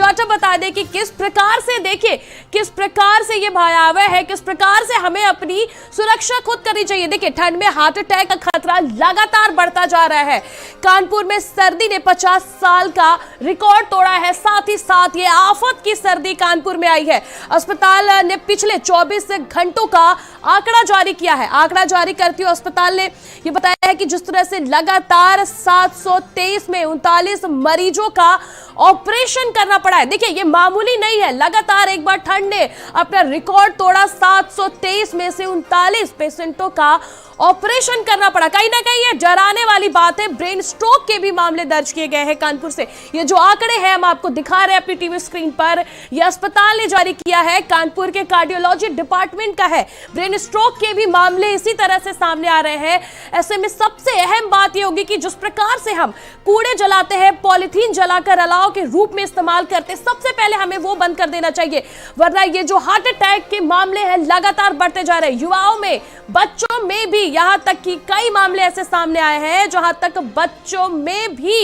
Biodata बता दें कि किस प्रकार से, देखिए किस प्रकार से ये भयावह है, किस प्रकार से हमें अपनी सुरक्षा खुद करनी चाहिए। देखिए ठंड में हार्ट अटैक का खतरा लगातार बढ़ता जा रहा है। कानपुर में सर्दी ने 50 साल का रिकॉर्ड तोड़ा है। साथ ही साथ ये आफत की सर्दी कानपुर में आई है। अस्पताल ने पिछले 24 घंटों का आंकड़ा जारी किया है। आंकड़ा जारी करते हुए अस्पताल ने यह बताया है कि जिस तरह से लगातार 723 में 39 मरीजों का ऑपरेशन करना पड़ा है। देखिए ये मामूली नहीं है, लगातार एक बार ठंड ने अपना रिकॉर्ड तोड़ा। 723 में से 39 पेशेंटों का ऑपरेशन करना पड़ा। कहीं ना कहीं ये डराने वाली बात है। ब्रेन स्ट्रोक के भी मामले दर्ज किए गए हैं कानपुर से। ये जो आंकड़े हैं हम आपको दिखा रहे हैं अपनी टीवी स्क्रीन पर, यह अस्पताल ने जारी किया है, कानपुर के कार्डियोलॉजी डिपार्टमेंट का है। ब्रेन स्ट्रोक के भी मामले इसी तरह से सामने आ रहे हैं। ऐसे में सबसे अहम बात यह होगी कि जिस प्रकार से हम कूड़े जलाते हैं, पॉलिथीन जलाकर अलाव के रूप में इस्तेमाल करते हैं, सबसे पहले हमें वो बंद कर देना चाहिए, वरना ये जो हार्ट अटैक के मामले हैं लगातार बढ़ते जा रहे हैं। युवाओं में, बच्चों में भी, यहां तक कि कई मामले ऐसे सामने आए हैं जहां तक बच्चों में भी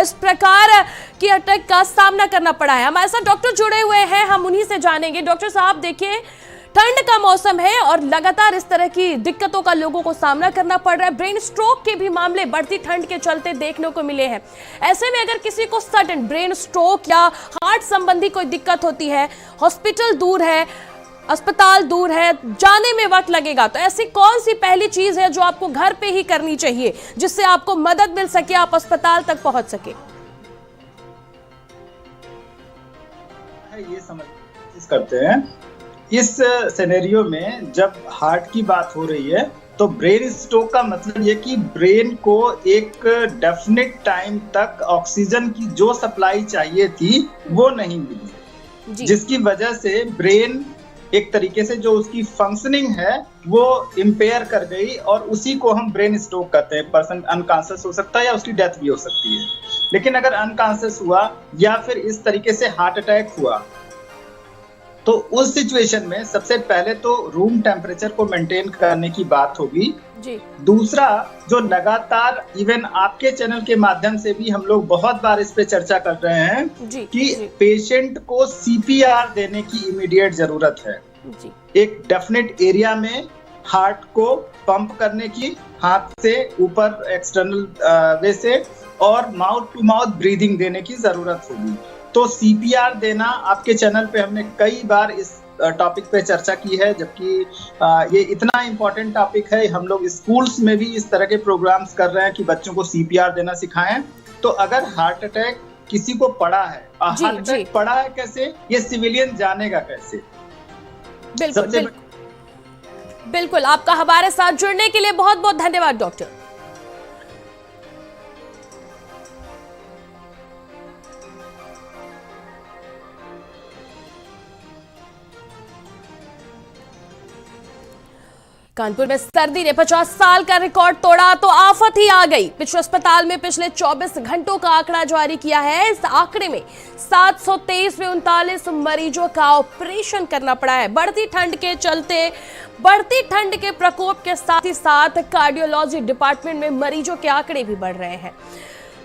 इस प्रकार की अटैक का सामना करना पड़ा है। हमारे साथ डॉक्टर जुड़े हुए हैं, हम उन्हीं से जानेंगे। डॉक्टर साहब देखिए ठंड का मौसम है और लगातार इस तरह की दिक्कतों का लोगों को सामना करना पड़ रहा है। ब्रेन स्ट्रोक के भी मामले बढ़ती ठंड के चलते देखने को मिले हैं। ऐसे में अगर किसी को सडन ब्रेन स्ट्रोक या हार्ट संबंधी कोई दिक्कत होती है, हॉस्पिटल दूर है, अस्पताल दूर है, जाने में वक्त लगेगा, तो ऐसी कौन सी पहली चीज है जो आपको घर पे ही करनी चाहिए जिससे आपको मदद मिल सके, आप अस्पताल तक पहुंच सके? ये समझ करते हैं इस सिनेरियो में जब हार्ट की बात हो रही है तो ब्रेन स्ट्रोक का मतलब ये कि ब्रेन को एक डेफिनेट टाइम तक ऑक्सीजन की जो सप्लाई चाहिए थी वो नहीं मिली, जिसकी वजह से ब्रेन एक तरीके से जो उसकी फंक्शनिंग है वो इम्पेयर कर गई और उसी को हम ब्रेन स्ट्रोक कहते हैं। पर्सन अनकॉन्शियस हो सकता है या उसकी डेथ भी हो सकती है। लेकिन अगर अनकॉन्शियस हुआ या फिर इस तरीके से हार्ट अटैक हुआ तो उस सिचुएशन में सबसे पहले तो रूम टेम्परेचर को मेंटेन करने की बात होगी जी। दूसरा, जो लगातार इवन आपके चैनल के माध्यम से भी हम लोग बहुत बार इस पे चर्चा कर रहे हैं कि पेशेंट को सीपीआर देने की इमीडिएट जरूरत है जी। एक डेफिनेट एरिया में हार्ट को पंप करने की, हाथ से ऊपर एक्सटर्नल वे से, और माउथ टू माउथ ब्रीदिंग देने की जरूरत होगी। तो सीपीआर देना आपके चैनल पे हमने कई बार इस टॉपिक पे चर्चा की है, जबकि ये इतना इम्पोर्टेंट टॉपिक है। हम लोग स्कूल्स में भी इस तरह के प्रोग्राम्स कर रहे हैं कि बच्चों को सीपीआर देना सिखाएं। तो अगर हार्ट अटैक किसी को पड़ा है, हार्ट अटैक पड़ा है कैसे, ये सिविलियन जानेगा कैसे? बिल्कुल आपका हमारे साथ जुड़ने के लिए बहुत बहुत धन्यवाद डॉक्टर। कानपुर में सर्दी ने 50 साल का रिकॉर्ड तोड़ा तो आफत ही आ गई। विश्व अस्पताल में पिछले 24 घंटों का आंकड़ा जारी किया है। इस आंकड़े में 723 में 39 मरीजों का ऑपरेशन करना पड़ा है। बढ़ती ठंड के चलते, बढ़ती ठंड के प्रकोप के साथ ही साथ कार्डियोलॉजी डिपार्टमेंट में मरीजों के आंकड़े भी बढ़ रहे हैं।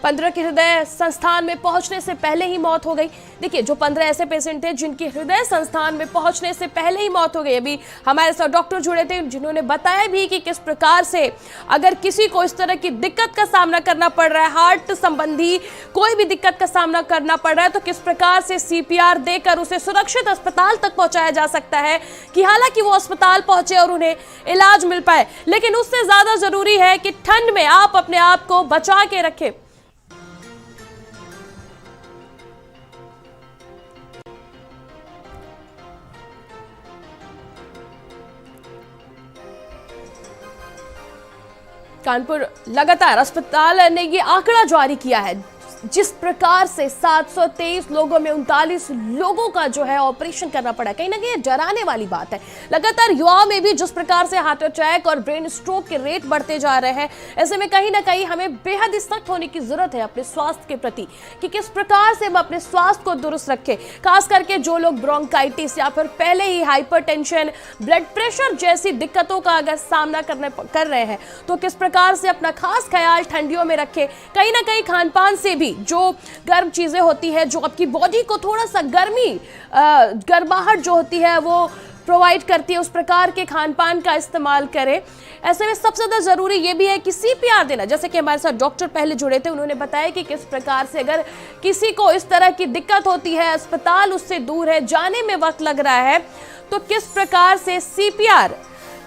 15 के हृदय संस्थान में पहुंचने से पहले ही मौत हो गई। देखिए जो 15 ऐसे पेशेंट थे जिनकी हृदय संस्थान में पहुंचने से पहले ही मौत हो गई। अभी हमारे साथ डॉक्टर जुड़े थे जिन्होंने बताया भी कि किस प्रकार से अगर किसी को इस तरह की दिक्कत का सामना करना पड़ रहा है, हार्ट संबंधी कोई भी दिक्कत का सामना करना पड़ रहा है, तो किस प्रकार से सीपीआर देकर उसे सुरक्षित अस्पताल तक पहुंचाया जा सकता है कि हालांकि वो अस्पताल पहुंचे और उन्हें इलाज मिल पाए। लेकिन उससे ज्यादा जरूरी है कि ठंड में आप अपने आप को बचा के रखें। कानपुर लगातार अस्पताल ने ये आंकड़ा जारी किया है, जिस प्रकार से 723 लोगों में 39 लोगों का जो है ऑपरेशन करना पड़ा। कहीं ना कहीं डराने वाली बात है। लगातार युवाओं में भी जिस प्रकार से हार्ट अटैक और ब्रेन स्ट्रोक के रेट बढ़ते जा रहे हैं, ऐसे में कहीं ना कहीं हमें बेहद सख्त होने की जरूरत है अपने स्वास्थ्य के प्रति कि किस प्रकार से हम अपने स्वास्थ्य को दुरुस्त रखें। खास करके जो लोग ब्रोंकाइटिस या फिर पहले ही हाइपरटेंशन, ब्लड प्रेशर जैसी दिक्कतों का अगर सामना कर रहे हैं तो किस प्रकार से अपना खास ख्याल ठंडियों में रखें। कहीं ना कहीं खान पान से भी जो गर्म चीज़ें होती है, जो आपकी बॉडी को थोड़ा सा गर्माहट जो होती है वो प्रोवाइड करती है, उस प्रकार के खान पान का इस्तेमाल करें। ऐसे में सबसे ज़्यादा ज़रूरी ये भी है कि CPR देना। जैसे कि हमारे साथ डॉक्टर पहले जुड़े थे, उन्होंने बताया कि किस प्रकार से अगर किसी को इस तरह की दिक्कत होती है, अस्पताल उससे दूर है, जाने में वक्त लग रहा है, तो किस प्रकार से CPR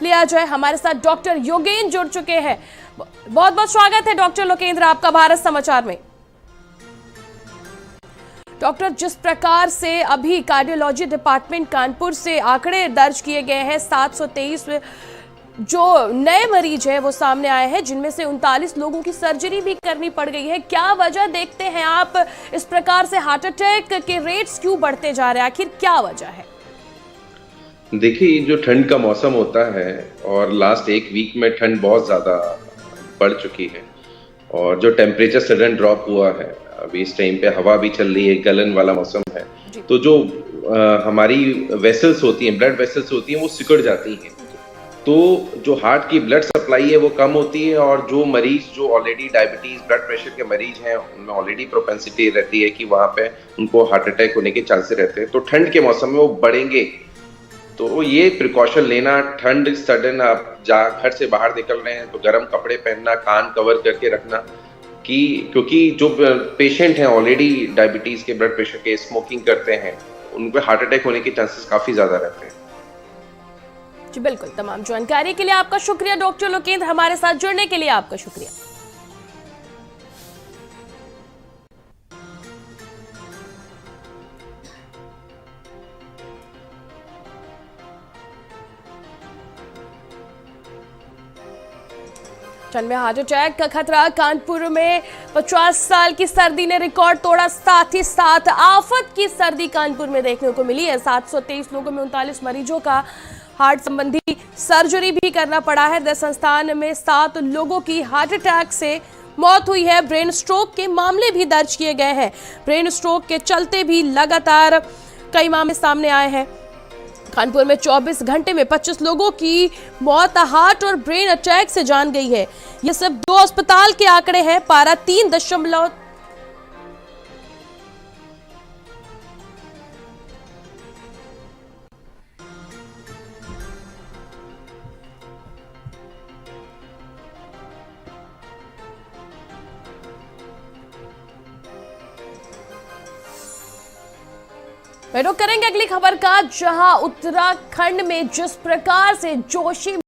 लिया जाए। हमारे साथ डॉक्टर योगेंद्र जुड़ चुके हैं। बहुत बहुत स्वागत है डॉक्टर लोकेंद्र आपका भारत समाचार में। डॉक्टर, जिस प्रकार से अभी कार्डियोलॉजी डिपार्टमेंट कानपुर से आंकड़े दर्ज किए गए हैं, 723 जो नए मरीज हैं वो सामने आए हैं, जिनमें से 39 लोगों की सर्जरी भी करनी पड़ गई है। क्या वजह देखते हैं आप, इस प्रकार से हार्ट अटैक के रेट्स क्यों बढ़ते जा रहे हैं, आखिर क्या वजह है? देखिए, जो ठंड का मौसम होता है और लास्ट एक वीक में ठंड बहुत ज़्यादा बढ़ चुकी है और जो टेम्परेचर सडन ड्रॉप हुआ है, अभी इस टाइम पे हवा भी चल रही है, गलन वाला मौसम है, तो जो हमारी वेसल्स होती हैं, ब्लड वेसल्स होती हैं, वो सिकुड़ जाती हैं। तो जो हार्ट की ब्लड सप्लाई है वो कम होती है और जो मरीज जो ऑलरेडी डायबिटीज ब्लड प्रेशर के मरीज हैं, उनमें ऑलरेडी प्रोपेंसिटी रहती है कि वहाँ पे उनको हार्ट अटैक होने के चांसेस रहते हैं। तो ठंड के मौसम में वो बढ़ेंगे। तो ये प्रिकॉशन लेना, ठंड सडन आप घर से बाहर निकल रहे हैं तो गर्म कपड़े पहनना, कान कवर करके रखना, क्योंकि जो पेशेंट हैं ऑलरेडी डायबिटीज के, ब्लड प्रेशर के, स्मोकिंग करते हैं, उनको हार्ट अटैक होने के चांसेस काफी ज्यादा रहते हैं। जी बिल्कुल, तमाम जानकारी के लिए आपका शुक्रिया डॉक्टर लोकेंद्र, हमारे साथ जुड़ने के लिए आपका शुक्रिया। ठंड में हार्ट अटैक का खतरा, कानपुर में 50 साल की सर्दी ने रिकॉर्ड तोड़ा, साथ ही साथ आफत की सर्दी कानपुर में देखने को मिली है। 723 लोगों में 39 मरीजों का हार्ट संबंधी सर्जरी भी करना पड़ा है। हृदय संस्थान में 7 लोगों की हार्ट अटैक से मौत हुई है। ब्रेन स्ट्रोक के मामले भी दर्ज किए गए हैं। ब्रेन स्ट्रोक के चलते भी लगातार कई मामले सामने आए हैं। कानपुर में 24 घंटे में 25 लोगों की मौत हार्ट और ब्रेन अटैक से जान गई है। ये सिर्फ 2 अस्पताल के आंकड़े हैं। पारा 3 रुक करेंगे अगली खबर का, जहां उत्तराखंड में जिस प्रकार से जोशी